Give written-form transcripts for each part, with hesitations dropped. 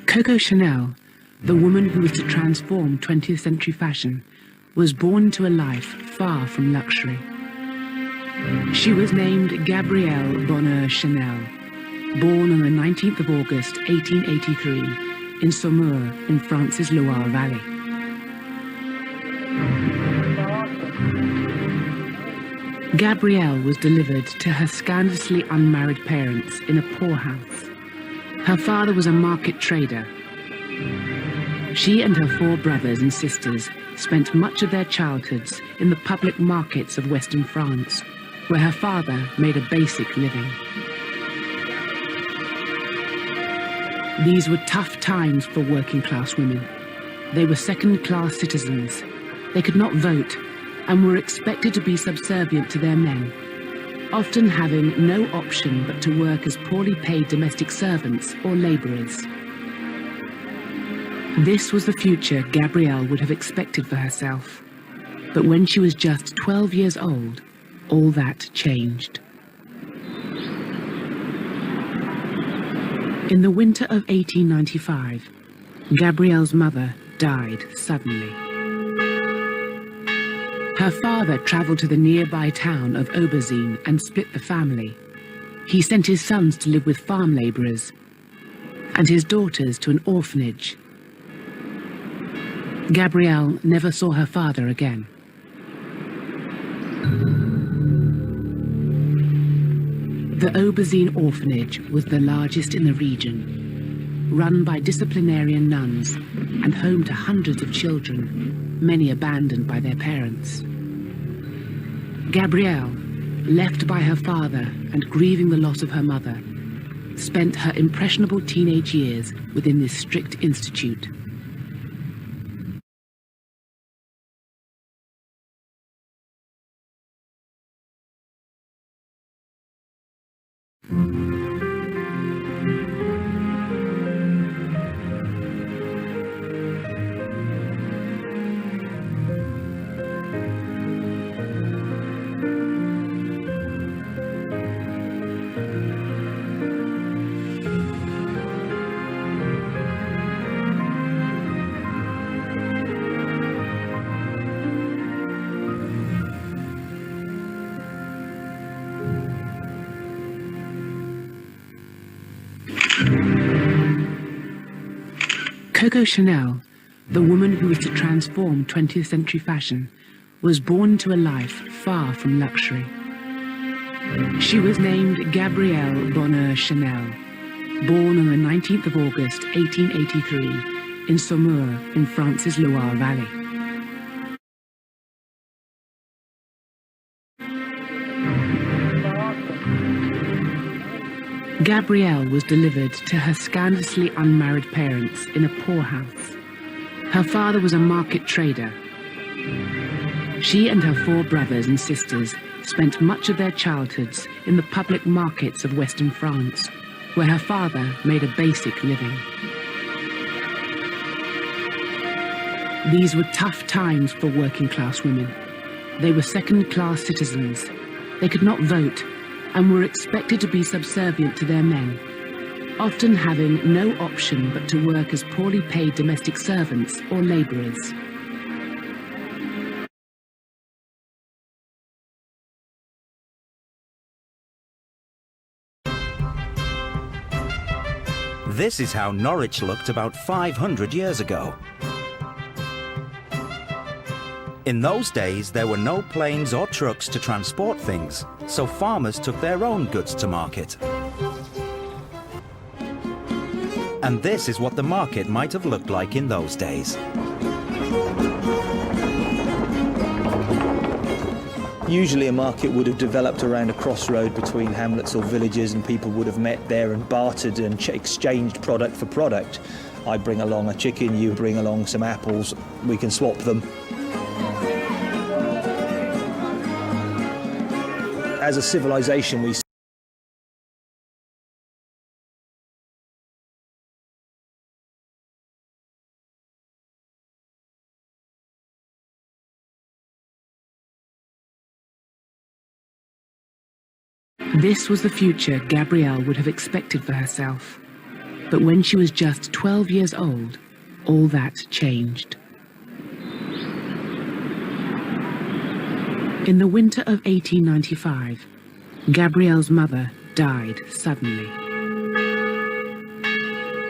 Coco Chanel, the woman who was to transform 20th century fashion, was born into a life far from luxury. She was named Gabrielle Bonheur Chanel, born on the 19th of August 1883 in Saumur in France's Loire Valley. Gabrielle was delivered to her scandalously unmarried parents in a poor house. Her father was a market trader. She and her 4 brothers and sisters spent much of their childhoods in the public markets of Western France, where her father made a basic living. These were tough times for working-class women. They were second-class citizens. They could not vote and were expected to be subservient to their men, often having no option but to work as poorly paid domestic servants or labourers. This was the future Gabrielle would have expected for herself. But when she was just 12 years old, all that changed. In the winter of 1895, Gabrielle's mother died suddenly. Her father travelled to the nearby town of Aubezine and split the family. He sent his sons to live with farm labourers and his daughters to an orphanage. Gabrielle never saw her father again. The Aubezine orphanage was the largest in the region, run by disciplinarian nuns and home to hundreds of children, many abandoned by their parents. Gabrielle, left by her father and grieving the loss of her mother, spent her impressionable teenage years within this strict institute. Coco Chanel, the woman who was to transform 20th century fashion, was born into a life far from luxury. She was named Gabrielle Bonheur Chanel, born on the 19th of August 1883 in Saumur in France's Loire Valley. Gabrielle was delivered to her scandalously unmarried parents in a poor house. Her father was a market trader. She and her 4 brothers and sisters spent much of their childhoods in the public markets of Western France, where her father made a basic living. These were tough times for working-class women. They were second-class citizens. They could not vote and were expected to be subservient to their men, often having no option but to work as poorly paid domestic servants or labourers. This is how Norwich looked about 500 years ago. In those days, there were no planes or trucks to transport things, so farmers took their own goods to market. And this is what the market might have looked like in those days. Usually a market would have developed around a crossroad between hamlets or villages, and people would have met there and bartered and exchanged product for product. I bring along a chicken, you bring along some apples, we can swap them. As a civilization, we This was the future Gabrielle would have expected for herself. But when she was just 12 years old, all that changed. In the winter of 1895, Gabrielle's mother died suddenly.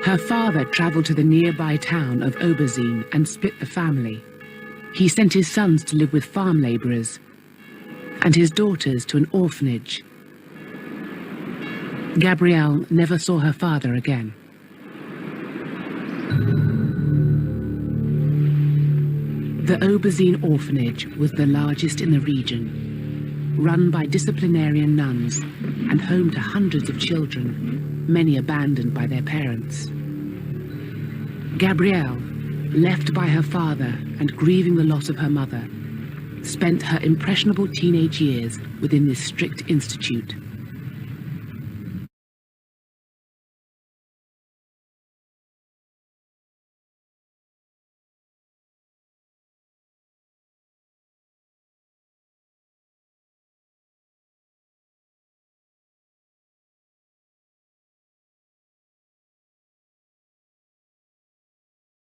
Her father traveled to the nearby town of Oberzine and split the family. He sent his sons to live with farm laborers and his daughters to an orphanage. Gabrielle never saw her father again. The Oberzine orphanage was the largest in the region, run by disciplinarian nuns and home to hundreds of children, many abandoned by their parents. Gabrielle, left by her father and grieving the loss of her mother, spent her impressionable teenage years within this strict institute.